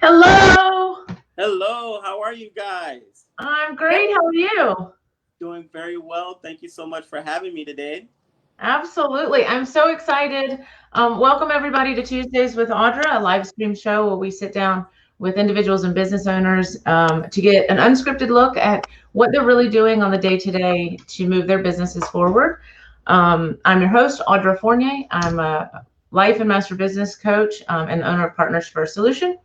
Hello. Hello, how are you guys? I'm great. How are you? Doing very well. Thank you so much for having me today. Absolutely. I'm so excited. Welcome everybody to Tuesdays with Audra, a live stream show where we sit down with individuals and business owners to get an unscripted look at what they're really doing on the day-to-day to move their businesses forward. I'm your host, Audra Fournier. I'm a life and master business coach and owner of Partners for a Solution.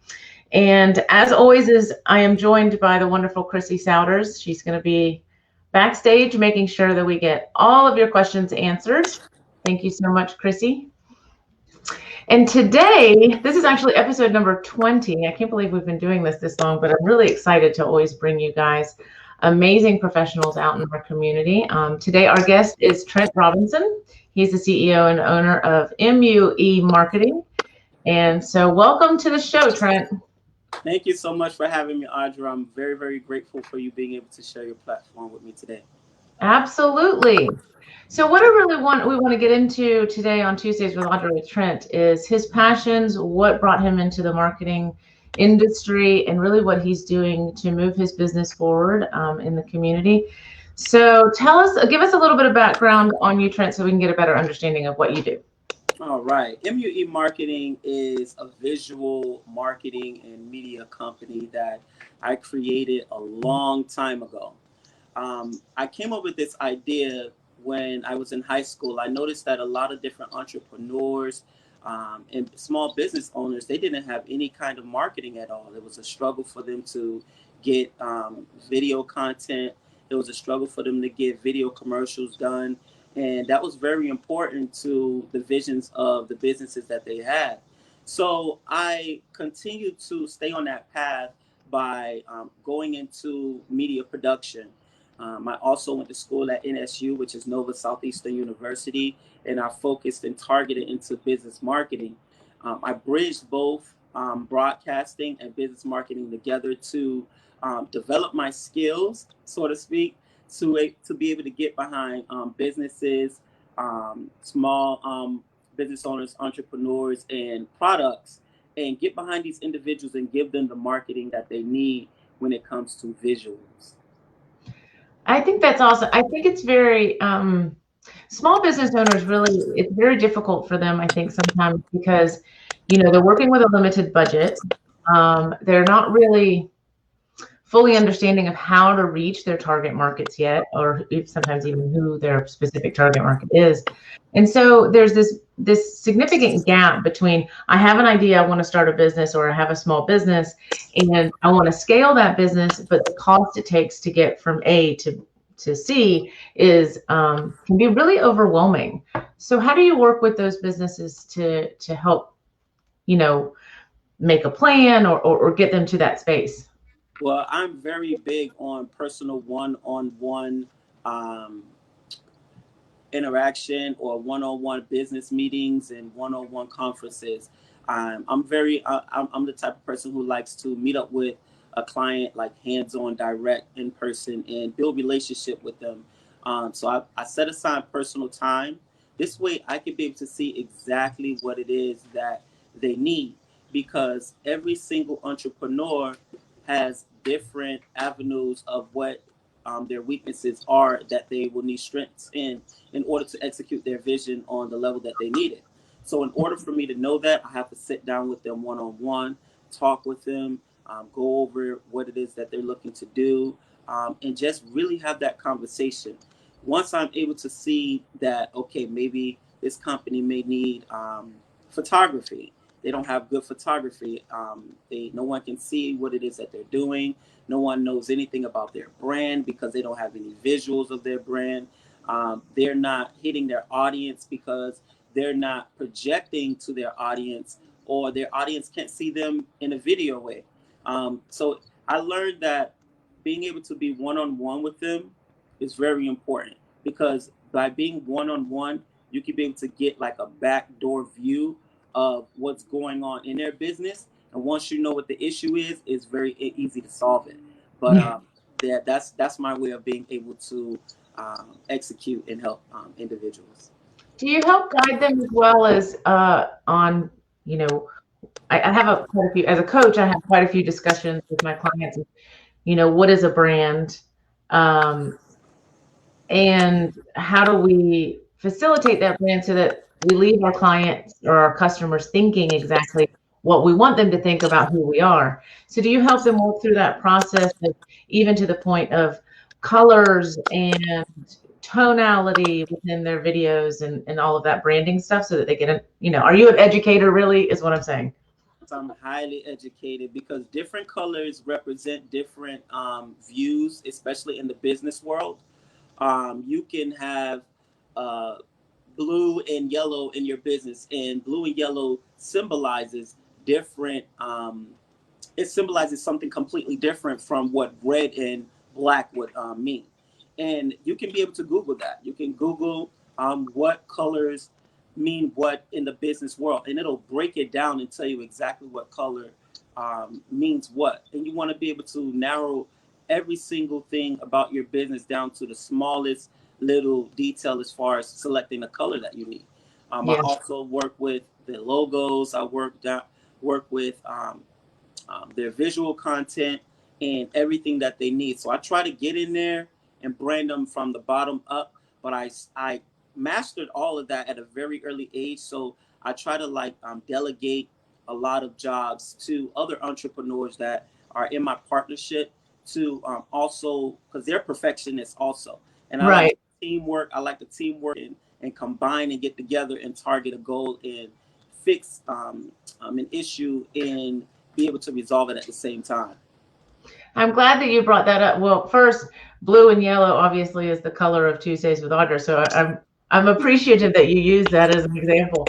And as always, I am joined by the wonderful Chrissy Souders. She's going to be backstage making sure that we get all of your questions answered. Thank you so much, Chrissy. And today, this is actually episode number 20. I can't believe we've been doing this long, but I'm really excited to always bring you guys amazing professionals out in our community. Today, our guest is Trent Robinson. He's the CEO and owner of MUE Marketing. And so welcome to the show, Trent. Thank you so much for having me, Audra. I'm very, very grateful for you being able to share your platform with me today. Absolutely. So what we want to get into today on Tuesdays with Audra with Trent is his passions, what brought him into the marketing industry, and really what he's doing to move his business forward in the community. So give us a little bit of background on you, Trent, so we can get a better understanding of what you do. All right. MUE Marketing is a visual marketing and media company that I created a long time ago. I came up with this idea when I was in high school. I noticed that a lot of different entrepreneurs and small business owners, they didn't have any kind of marketing at all. It was a struggle for them to get video content. It was a struggle for them to get video commercials done. And that was very important to the visions of the businesses that they had. So I continued to stay on that path by going into media production. I also went to school at NSU, which is Nova Southeastern University, and I focused and targeted into business marketing. I bridged both broadcasting and business marketing together to develop my skills, so to speak, to be able to get behind businesses, small business owners, entrepreneurs, and products, and get behind these individuals and give them the marketing that they need when it comes to visuals. I think that's awesome. I think it's very small business owners really, it's very difficult for them, I think, sometimes because, they're working with a limited budget. They're not really fully understanding of how to reach their target markets yet, or sometimes even who their specific target market is. And so there's this significant gap between, I have an idea, I want to start a business, or I have a small business and I want to scale that business, but the cost it takes to get from A to C is can be really overwhelming. So how do you work with those businesses to help, make a plan or get them to that space? Well, I'm very big on personal one-on-one um, interaction or one-on-one business meetings and one-on-one conferences. I'm the type of person who likes to meet up with a client like hands-on, direct, in person, and build relationship with them. So I set aside personal time. This way, I can be able to see exactly what it is that they need, because every single entrepreneur has different avenues of what their weaknesses are that they will need strengths in order to execute their vision on the level that they need it. So in order for me to know that, I have to sit down with them one-on-one, talk with them, go over what it is that they're looking to do, and just really have that conversation. Once I'm able to see that, okay, maybe this company may need photography. They don't have good photography. No one can see what it is that they're doing. No one knows anything about their brand because they don't have any visuals of their brand. They're not hitting their audience because they're not projecting to their audience, or their audience can't see them in a video way. So I learned that being able to be one-on-one with them is very important, because by being one-on-one, you can be able to get like a backdoor view of what's going on in their business. And once you know what the issue is, it's very easy to solve it. But that's my way of being able to execute and help individuals. Do you help guide them as well as on, I have quite a few, as a coach, I have quite a few discussions with my clients. You know, what is a brand? And how do we facilitate that brand so that we leave our clients or our customers thinking exactly what we want them to think about who we are? So do you help them work through that process, of, even to the point of colors and tonality within their videos and all of that branding stuff, so that they get a, you know, are you an educator really, is what I'm saying? I'm highly educated because different colors represent different views, especially in the business world. You can have uh, blue and yellow in your business, and blue and yellow symbolizes different. It symbolizes something completely different from what red and black would mean. And you can be able to Google that. You can Google what colors mean what in the business world, and it'll break it down and tell you exactly what color means what. And you want to be able to narrow every single thing about your business down to the smallest little detail as far as selecting the color that you need. I also work with the logos. I work with their visual content and everything that they need. So I try to get in there and brand them from the bottom up, but I mastered all of that at a very early age. So I try to delegate a lot of jobs to other entrepreneurs that are in my partnership to also, because they're perfectionists also. And I like teamwork. I like the teamwork and combine and get together and target a goal and fix an issue and be able to resolve it at the same time. I'm glad that you brought that up. Well, first, blue and yellow obviously is the color of Tuesdays with Audra, so I'm appreciative that you use that as an example.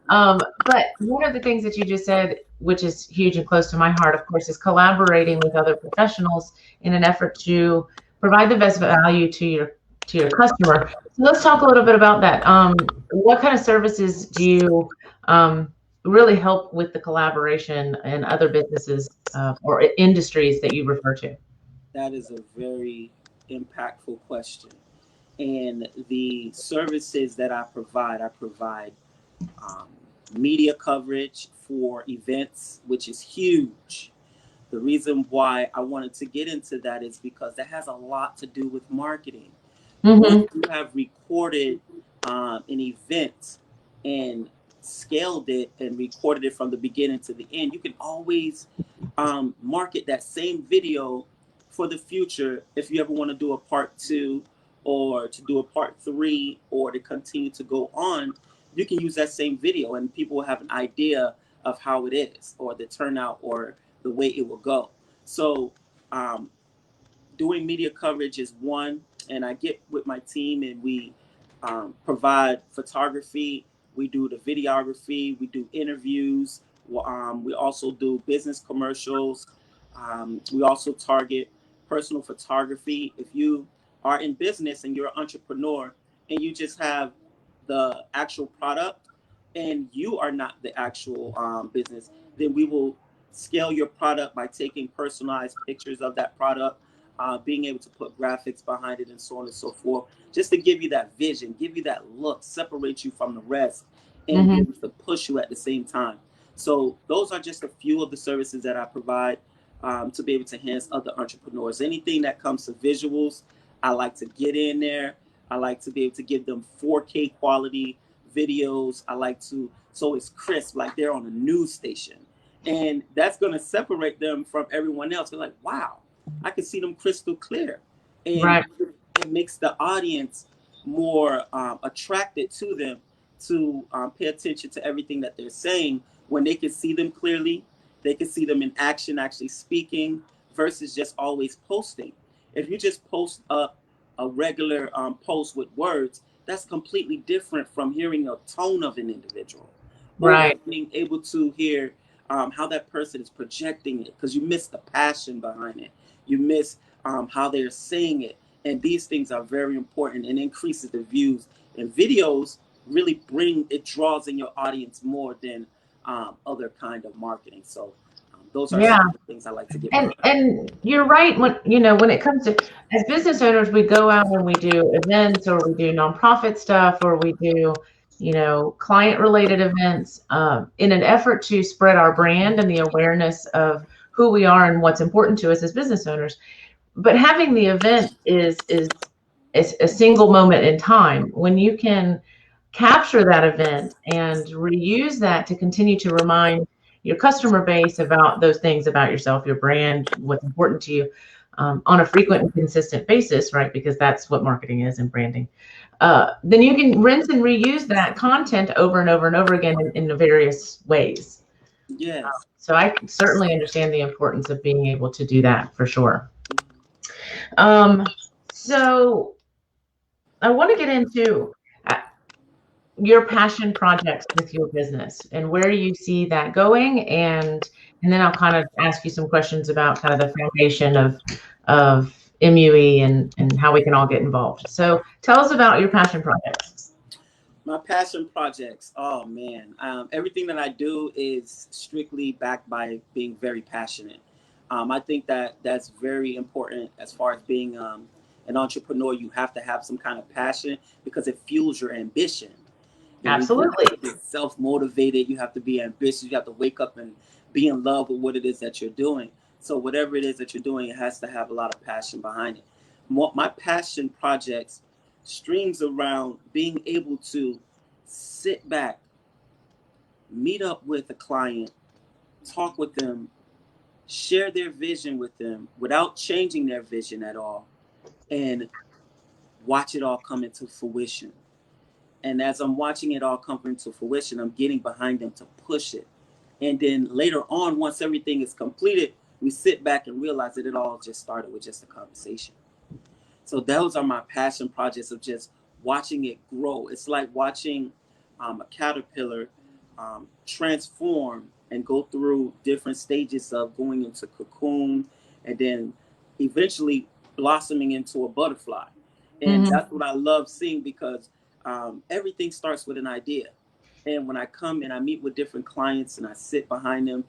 But one of the things that you just said, which is huge and close to my heart, of course, is collaborating with other professionals in an effort to provide the best value to your customer. So let's talk a little bit about that. What kind of services do you really help with the collaboration in other businesses or industries that you refer to? That is a very impactful question. And the services that I provide media coverage for events, which is huge. The reason why I wanted to get into that is because that has a lot to do with marketing. Once you have recorded an event and scaled it and recorded it from the beginning to the end, you can always market that same video for the future if you ever want to do a part 2 or to do a part 3 or to continue to go on. You can use that same video and people will have an idea of how it is or the turnout or the way it will go. So doing media coverage is one, and I get with my team and we provide photography, we do the videography, we do interviews, we also do business commercials, we also target personal photography. If you are in business and you're an entrepreneur and you just have the actual product and you are not the actual business, then we will scale your product by taking personalized pictures of that product, being able to put graphics behind it and so on and so forth, just to give you that vision, give you that look, separate you from the rest, and be able to push you at the same time. So those are just a few of the services that I provide to be able to enhance other entrepreneurs. Anything that comes to visuals, I like to get in there. I like to be able to give them 4K quality videos. I like to, so it's crisp, like they're on a news station. And that's going to separate them from everyone else. They're like, wow, I can see them crystal clear. And it makes the audience more attracted to them to pay attention to everything that they're saying. When they can see them clearly, they can see them in action, actually speaking, versus just always posting. If you just post up a regular post with words, that's completely different from hearing a tone of an individual. Or being able to hear how that person is projecting it, because you miss the passion behind it. You miss how they're saying it. And these things are very important and increases the views. And videos really draws in your audience more than other kind of marketing. So those are some of the things I like to get behind. And you're right. When it comes to, as business owners, we go out and we do events or we do nonprofit stuff or we do, client related events, in an effort to spread our brand and the awareness of who we are and what's important to us as business owners. But having the event is a single moment in time. When you can capture that event and reuse that to continue to remind your customer base about those things about yourself, your brand, what's important to you, on a frequent and consistent basis, right? Because that's what marketing is and branding. Then you can rinse and reuse that content over and over and over again in various ways. Yes. So I certainly understand the importance of being able to do that for sure. So I want to get into your passion projects with your business and where you see that going, and then I'll kind of ask you some questions about kind of the foundation of MUE and how we can all get involved. So tell us about your passion projects. My passion projects. Oh man, everything that I do is strictly backed by being very passionate. I think that that's very important as far as being an entrepreneur. You have to have some kind of passion because it fuels your ambition. Absolutely. You have to be self-motivated. You have to be ambitious. You have to wake up and be in love with what it is that you're doing. So whatever it is that you're doing, it has to have a lot of passion behind it. My passion projects streams around being able to sit back, meet up with a client, talk with them, share their vision with them without changing their vision at all, and watch it all come into fruition. And as I'm watching it all come into fruition, I'm getting behind them to push it. And then later on, once everything is completed, we sit back and realize that it all just started with just a conversation. So those are my passion projects of just watching it grow. It's like watching a caterpillar transform and go through different stages of going into cocoon and then eventually blossoming into a butterfly. And that's what I love seeing, because everything starts with an idea. And when I come and I meet with different clients and I sit behind them,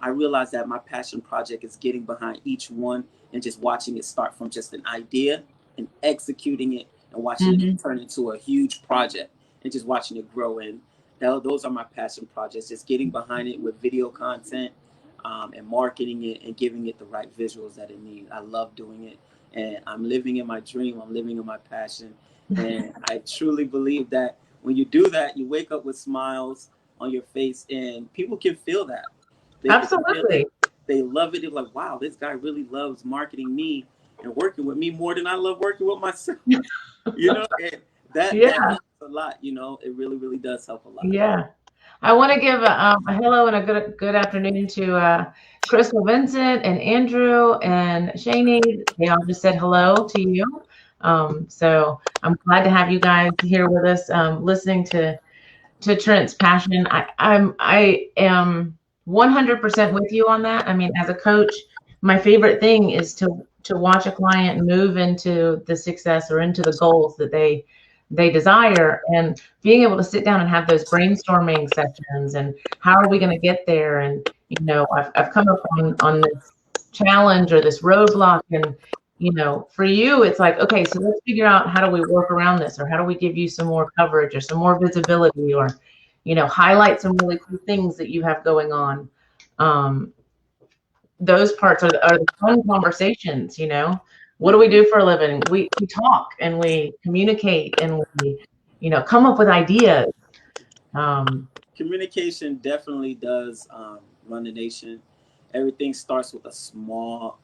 I realize that my passion project is getting behind each one and just watching it start from just an idea and executing it and watching it turn into a huge project and just watching it grow. And those are my passion projects, just getting behind it with video content and marketing it and giving it the right visuals that it needs. I love doing it, and I'm living in my dream. I'm living in my passion. And I truly believe that when you do that, you wake up with smiles on your face and people can feel that. Absolutely. They love it. They're like, wow, this guy really loves marketing me and working with me more than I love working with myself. And that helps a lot. It really, really does help a lot. Yeah. I want to give a hello and a good afternoon to Crystal, Vincent, and Andrew and Shani. They all just said hello to you. So I'm glad to have you guys here with us, listening to Trent's passion. I am 100% with you on that. I mean, as a coach, my favorite thing is to watch a client move into the success or into the goals that they desire, and being able to sit down and have those brainstorming sessions and how are we going to get there. And I've come up on this challenge or this roadblock, and for you, it's like, okay, so let's figure out how do we work around this, or how do we give you some more coverage or some more visibility, or, highlight some really cool things that you have going on. Those parts are the fun conversations. What do we do for a living? We talk and we communicate and we, come up with ideas. Communication definitely does run the nation. Everything starts with a small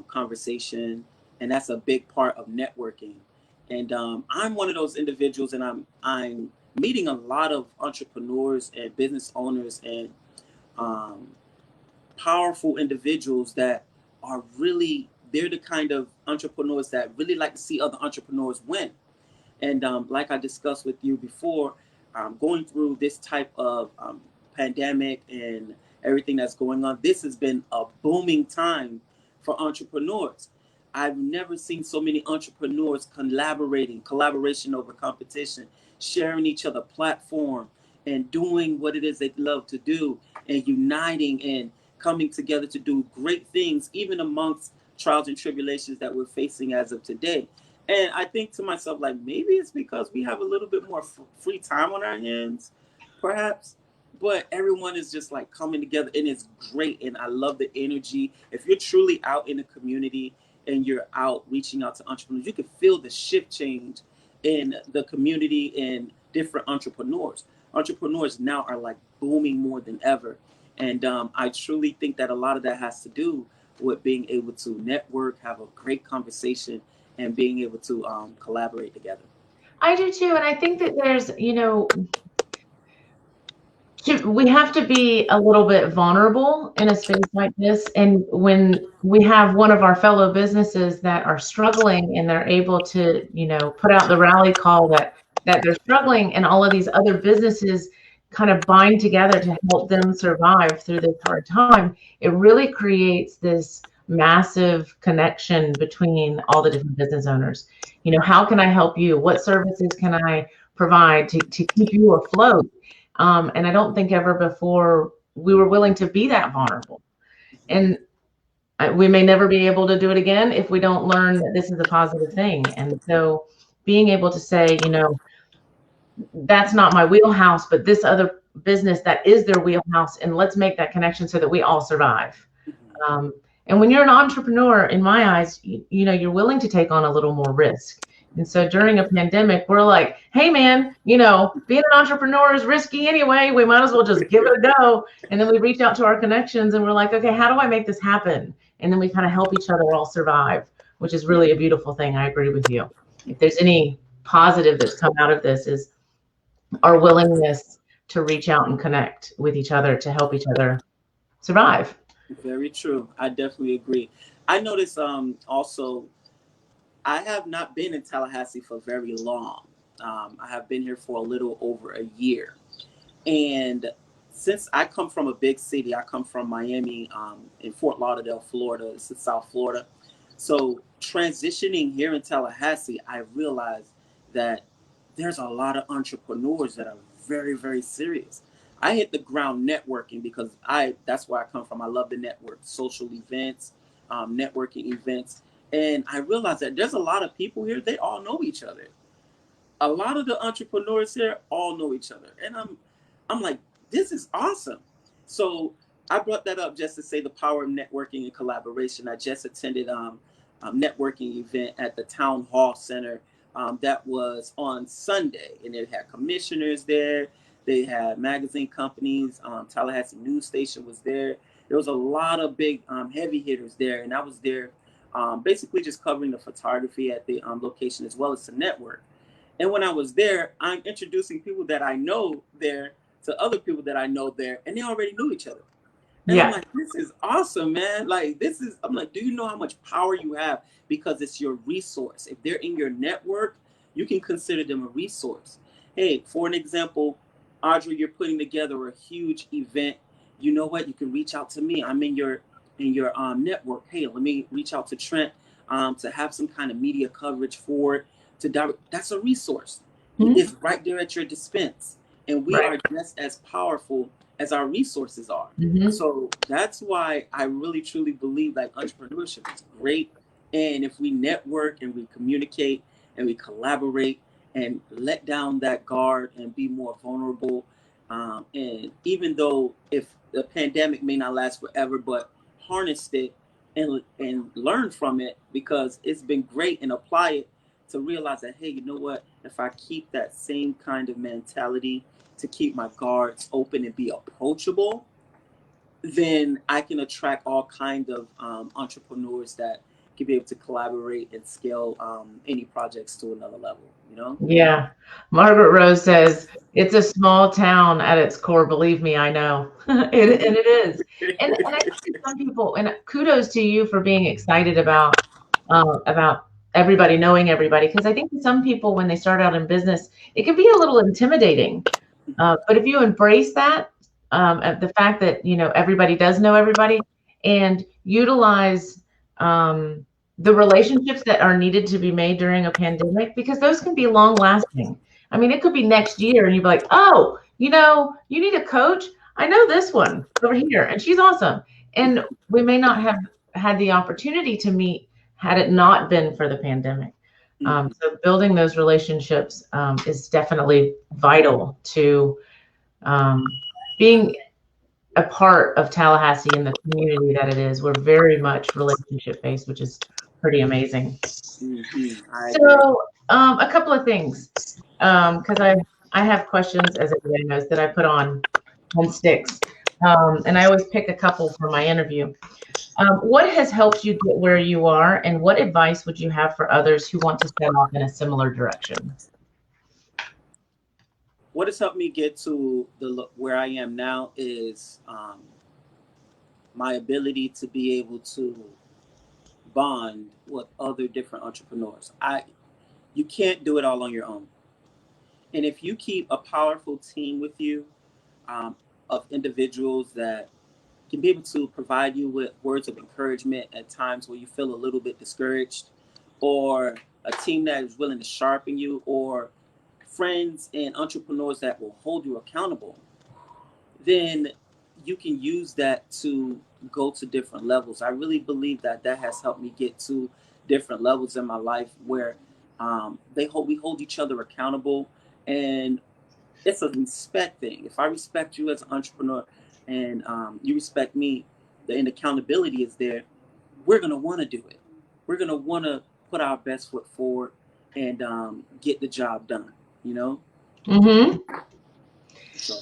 conversation, and that's a big part of networking. And I'm one of those individuals, and I'm meeting a lot of entrepreneurs and business owners and powerful individuals that are really, they're the kind of entrepreneurs that really like to see other entrepreneurs win. And like I discussed with you before, going through this type of pandemic and everything that's going on, this has been a booming time for entrepreneurs. I've never seen so many entrepreneurs collaboration over competition, sharing each other platform and doing what it is they love to do, and uniting and coming together to do great things, even amongst trials and tribulations that we're facing as of today. And I think to myself, like, maybe it's because we have a little bit more free time on our hands, perhaps. But everyone is just like coming together, and it's great. And I love the energy. If you're truly out in the community and you're out reaching out to entrepreneurs, you can feel the shift change in the community and different entrepreneurs. Entrepreneurs now are like booming more than ever. And I truly think that a lot of that has to do with being able to network, have a great conversation, and being able to collaborate together. I do too. And I think that there's, we have to be a little bit vulnerable in a space like this. And when we have one of our fellow businesses that are struggling and they're able to, put out the rally call that they're struggling, and all of these other businesses kind of bind together to help them survive through this hard time, it really creates this massive connection between all the different business owners. How can I help you? What services can I provide to keep you afloat? And I don't think ever before we were willing to be that vulnerable. And we may never be able to do it again if we don't learn that this is a positive thing. And so being able to say, that's not my wheelhouse, but this other business that is their wheelhouse, and let's make that connection so that we all survive. And when you're an entrepreneur, in my eyes, you're willing to take on a little more risk. And so during a pandemic, we're like, hey, man, being an entrepreneur is risky anyway. We might as well just give it a go. And then we reach out to our connections and we're like, okay, how do I make this happen? And then we kind of help each other all survive, which is really a beautiful thing. I agree with you. If there's any positive that's come out of this, is our willingness to reach out and connect with each other to help each other survive. Very true. I definitely agree. I noticed also, I have not been in Tallahassee for very long. I have been here for a little over a year. And since I come from a big city, I come from Miami, in Fort Lauderdale, Florida. It's in South Florida. So transitioning here in Tallahassee, I realized that there's a lot of entrepreneurs that are very, very serious. I hit the ground networking because that's where I come from. I love the network, social events, networking events. And I realized that there's a lot of people here, they all know each other. A lot of the entrepreneurs here all know each other. And I'm like, this is awesome. So I brought that up just to say the power of networking and collaboration. I just attended a networking event at the Town Hall Center that was on Sunday. And it had commissioners there. They had magazine companies. Tallahassee News Station was there. There was a lot of big heavy hitters there. And I was there basically just covering the photography at the location as well as the network. And when I was there, I'm introducing people that I know there to other people that I know there, and they already knew each other. And I'm like, this is awesome, man. Like, I'm like, do you know how much power you have? Because it's your resource. If they're in your network, you can consider them a resource. Hey, for an example, Audra, you're putting together a huge event. You know what? You can reach out to me. I'm in your network. Hey, let me reach out to Trent to have some kind of media coverage for it. That's a resource. Mm-hmm. It's right there at your dispense. And we are just as powerful as our resources are. Mm-hmm. So that's why I really, truly believe that entrepreneurship is great. And if we network and we communicate and we collaborate and let down that guard and be more vulnerable, and even though if the pandemic may not last forever, but harness it and learn from it, because it's been great, and apply it to realize that, hey, you know what? If I keep that same kind of mentality to keep my guards open and be approachable, then I can attract all kinds of entrepreneurs that can be able to collaborate and scale any projects to another level, Yeah. Margaret Rose says, it's a small town at its core. Believe me, I know. And it is. And I think some people, and kudos to you for being excited about everybody knowing everybody. Because I think some people, when they start out in business, it can be a little intimidating. But if you embrace that, the fact that, everybody does know everybody, and utilize the relationships that are needed to be made during a pandemic, because those can be long lasting. I mean, it could be next year and you'd be like, oh, you need a coach. I know this one over here and she's awesome. And we may not have had the opportunity to meet had it not been for the pandemic. So building those relationships is definitely vital to being a part of Tallahassee and the community that it is. We're very much relationship based, which is pretty amazing. So a couple of things, because I have questions, as everybody knows, that I put on sticks, and I always pick a couple for my interview. What has helped you get where you are, and what advice would you have for others who want to set off in a similar direction? What has helped me get to where I am now is my ability to be able to bond with other different entrepreneurs. You can't do it all on your own. And if you keep a powerful team with you of individuals that can be able to provide you with words of encouragement at times where you feel a little bit discouraged, or a team that is willing to sharpen you, or friends and entrepreneurs that will hold you accountable, then you can use that to go to different levels. I really believe that has helped me get to different levels in my life where we hold each other accountable, and it's a respect thing. If I respect you as an entrepreneur and you respect me, and accountability is there, we're going to want to do it. We're going to want to put our best foot forward and get the job done, you know? Mm-hmm. So.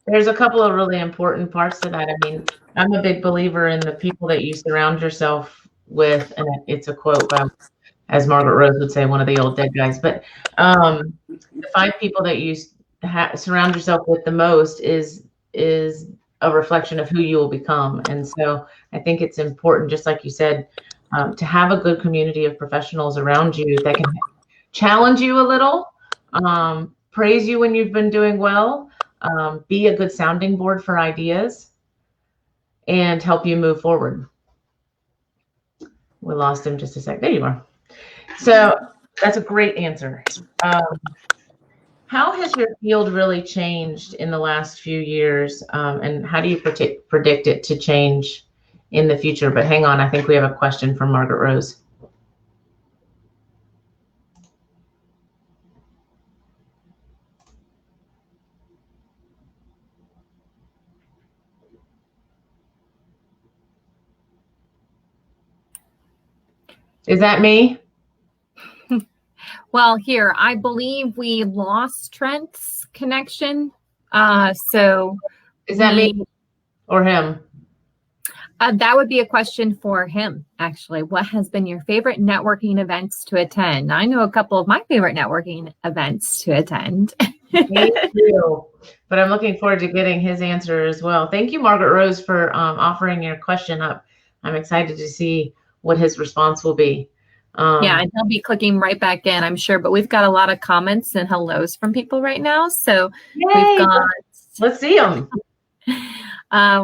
There's a couple of really important parts to that. I mean, I'm a big believer in the people that you surround yourself with, and it's a quote by, as Margaret Rose would say, one of the old dead guys, but the 5 people that you surround yourself with the most is a reflection of who you will become. And so I think it's important, just like you said, to have a good community of professionals around you that can challenge you a little, praise you when you've been doing well, be a good sounding board for ideas, and help you move forward. We lost him just a sec. There you are. So that's a great answer. How has your field really changed in the last few years, and how do you predict it to change in the future? But hang on, I think we have a question from Margaret Rose. Is that me? Well, here, I believe we lost Trent's connection. So is that me or him? That would be a question for him, actually. What has been your favorite networking events to attend? I know a couple of my favorite networking events to attend. Me too. But I'm looking forward to getting his answer as well. Thank you, Margaret Rose, for offering your question up. I'm excited to see what his response will be. Yeah, and he'll be clicking right back in, I'm sure. But we've got a lot of comments and hellos from people right now. So we've got... Let's see them.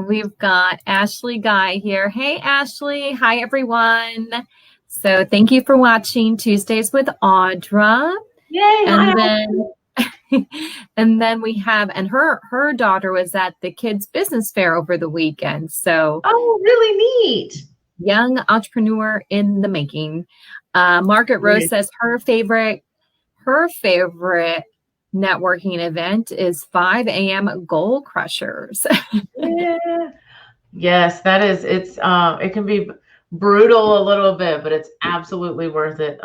We've got Ashley Guy here. Hey, Ashley. Hi, everyone. So thank you for watching Tuesdays with Audra. Yay. And then we have, and her daughter was at the kids business fair over the weekend. So really neat. Young entrepreneur in the making. Margaret Rose says her favorite networking event is 5 a.m. Goal Crushers. Yeah. Yes, that is. It can be brutal a little bit, but it's absolutely worth it.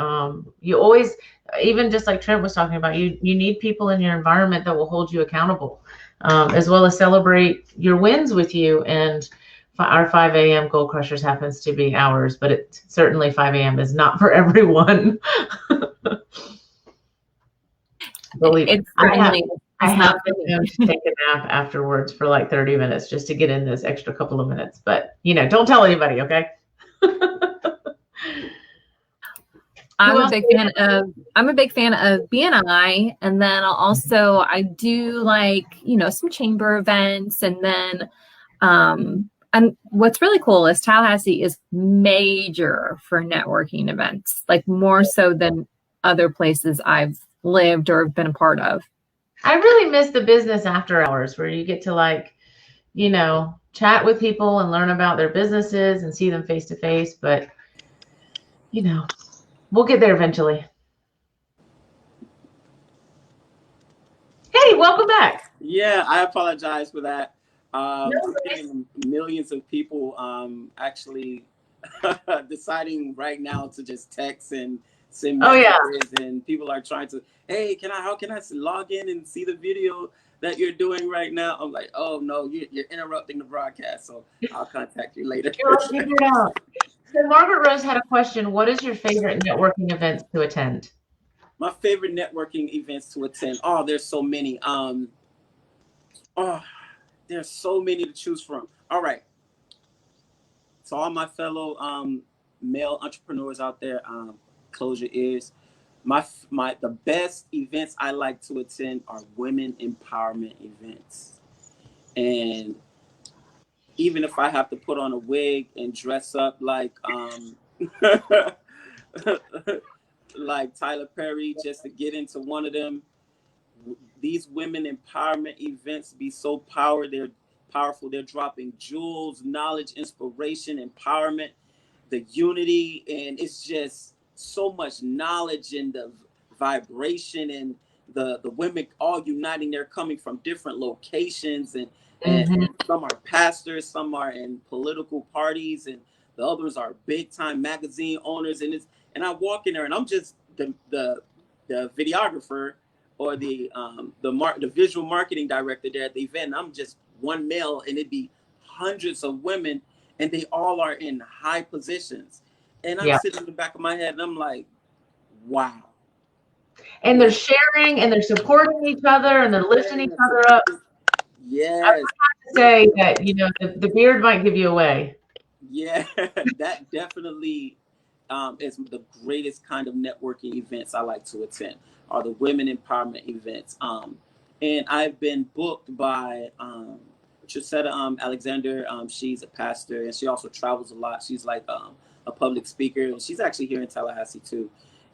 You always, even just like Trent was talking about, you need people in your environment that will hold you accountable, as well as celebrate your wins with you. And our 5 a.m. Goal Crushers happens to be ours, but it certainly 5 a.m. is not for everyone. I have to take a nap afterwards for like 30 minutes just to get in this extra couple of minutes. But, don't tell anybody, okay? I'm a big fan of BNI, and then I do like, some chamber events, and then and what's really cool is Tallahassee is major for networking events, like more so than other places I've lived or been a part of. I really miss the business after hours where you get to chat with people and learn about their businesses and see them face to face. But, we'll get there eventually. Hey, welcome back. Yeah, I apologize for that. No I'm getting millions of people actually deciding right now to just text and send messages, and people are trying to, hey, how can I log in and see the video that you're doing right now? I'm like, oh no, you're interrupting the broadcast, so I'll contact you later. Figure it out. So Margaret Rose had a question. What is your favorite networking events to attend? My favorite networking events to attend. Oh, there's so many. There's so many to choose from. All right. To all my fellow male entrepreneurs out there, close your ears. The best events I like to attend are women empowerment events. And even if I have to put on a wig and dress up like like Tyler Perry just to get into one of them, these women empowerment events be so powerful. They're dropping jewels, knowledge, inspiration, empowerment, the unity, and it's just so much knowledge and the vibration and the women all uniting. They're coming from different locations, and some are pastors, some are in political parties, and the others are big time magazine owners. And I walk in there and I'm just the videographer or the visual marketing director there at the event. And I'm just one male, and it'd be hundreds of women, and they all are in high positions. And I'm sitting in the back of my head and I'm like, wow. And they're sharing and they're supporting each other and they're lifting each other up. Yes. I would have to say that, you know, the beard might give you away. Yeah, that definitely is the greatest kind of networking events I like to attend, are the women empowerment events. And I've been booked by Trent Alexander. She's a pastor, and she also travels a lot. She's like a public speaker, and she's actually here in Tallahassee too.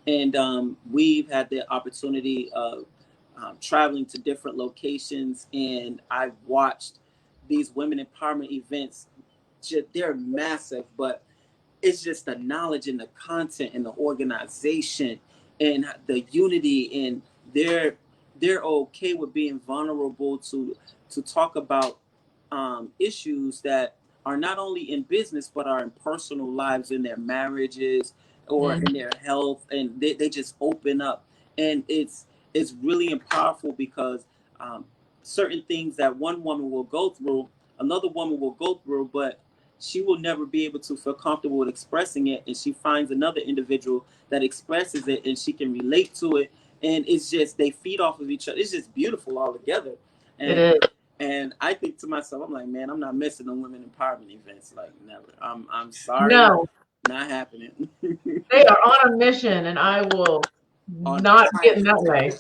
And we've had the opportunity of traveling to different locations, and I've watched these women empowerment events. They're massive, but it's just the knowledge and the content and the organization and the unity, and they're okay with being vulnerable to talk about issues that are not only in business but are in personal lives, in their marriages or in their health, and they just open up. And it's really powerful because certain things that one woman will go through, another woman will go through, but she will never be able to feel comfortable with expressing it. And she finds another individual that expresses it and she can relate to it. And it's just, they feed off of each other. It's just beautiful all together. And, it is. And I think to myself, I'm like, man, I'm not missing the women empowerment events. Like, never. I'm sorry. No. Not happening. They are on a mission, and I will not get in that way.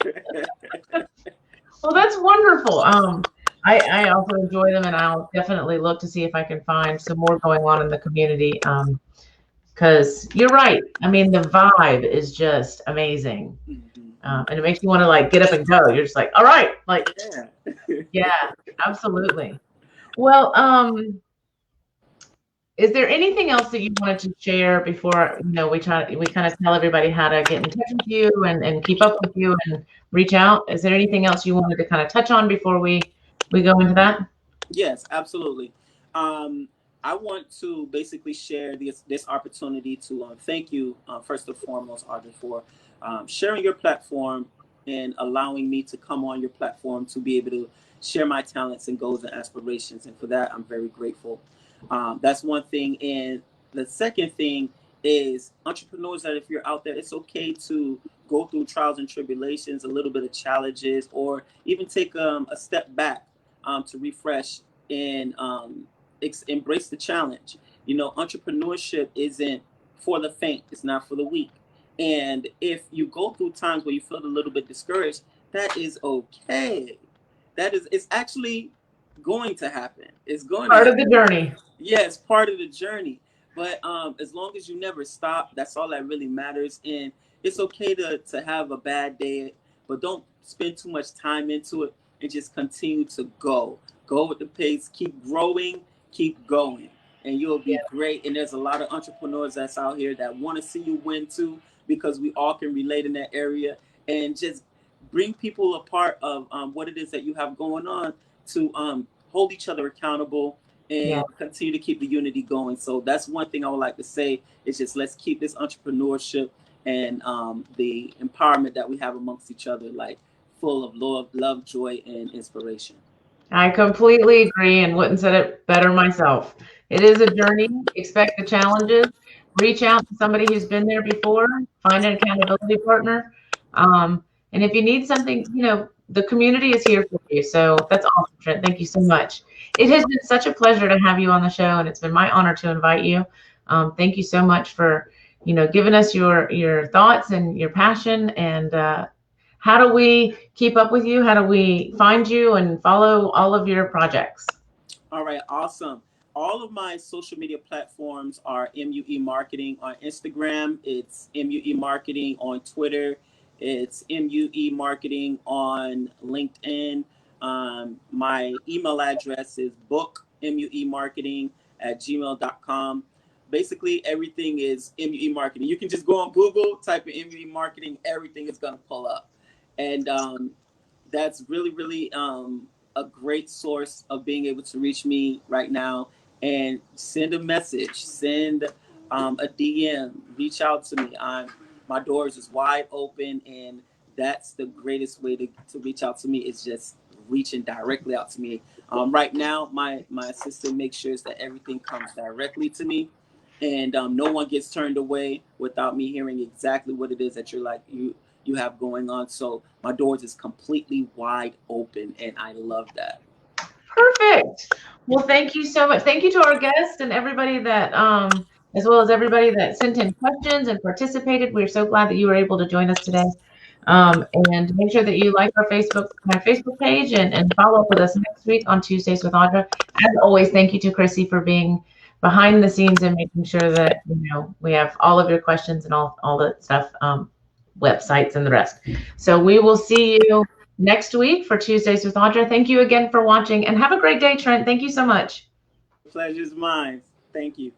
Well, that's wonderful. I also enjoy them, and I'll definitely look to see if I can find some more going on in the community. Because you're right. I mean, the vibe is just amazing. And it makes you want to like get up and go. You're just like, all right, like, yeah, absolutely. Well, is there anything else that you wanted to share before, you know, we kind of tell everybody how to get in touch with you and keep up with you and reach out? Is there anything else you wanted to kind of touch on before we go into that? Yes, absolutely. I want to basically share this opportunity to thank you, first and foremost, Audra, for sharing your platform and allowing me to come on your platform to be able to share my talents and goals and aspirations. And for that, I'm very grateful. That's one thing. And the second thing is, entrepreneurs, that if you're out there, it's okay to go through trials and tribulations, a little bit of challenges, or even take a step back to refresh and embrace the challenge. You know, entrepreneurship isn't for the faint. It's not for the weak. And if you go through times where you feel a little bit discouraged, that is okay. It's actually going to happen. It's going part to of the journey. Yeah, it's part of the journey. But as long as you never stop, that's all that really matters. And it's okay to have a bad day, but don't spend too much time into it, and just continue to go with the pace, keep growing, keep going, and you'll be great. And there's a lot of entrepreneurs that's out here that want to see you win too, because we all can relate in that area. And just bring people a part of what it is that you have going on to hold each other accountable and continue to keep the unity going. So that's one thing I would like to say is just let's keep this entrepreneurship and the empowerment that we have amongst each other, like full of love, joy, and inspiration. I completely agree and wouldn't said it better myself. It is a journey. Expect the challenges. Reach out to somebody who's been there before. Find an accountability partner. And if you need something, you know, the community is here for you. So that's awesome, Trent. Thank you so much. It has been such a pleasure to have you on the show, and it's been my honor to invite you. Thank you so much for, you know, giving us your thoughts and your passion. And how do we keep up with you? How do we find you and follow all of your projects? All right, awesome. All of my social media platforms are MUE Marketing. On Instagram, it's MUE Marketing. On Twitter, it's MUE Marketing. On LinkedIn, my email address is bookmuemarketing@gmail.com. Basically, everything is MUE Marketing. You can just go on Google, type in MUE Marketing, everything is going to pull up. And that's really a great source of being able to reach me right now and send a message, send a DM, reach out to me. My doors is wide open, and that's the greatest way to reach out to me is just reaching directly out to me. Right now, my assistant makes sure that everything comes directly to me, and no one gets turned away without me hearing exactly what it is that you have going on. So my doors is completely wide open, and I love that. Perfect. Well, thank you so much. Thank you to our guests and everybody that, as well as everybody that sent in questions and participated. We're so glad that you were able to join us today. And make sure that you like my Facebook page and follow up with us next week on Tuesdays with Audra. As always, thank you to Chrissy for being behind the scenes and making sure that, you know, we have all of your questions and all the stuff, websites and the rest. So we will see you next week for Tuesdays with Audra. Thank you again for watching, and have a great day, Trent. Thank you so much. The pleasure's mine. Thank you.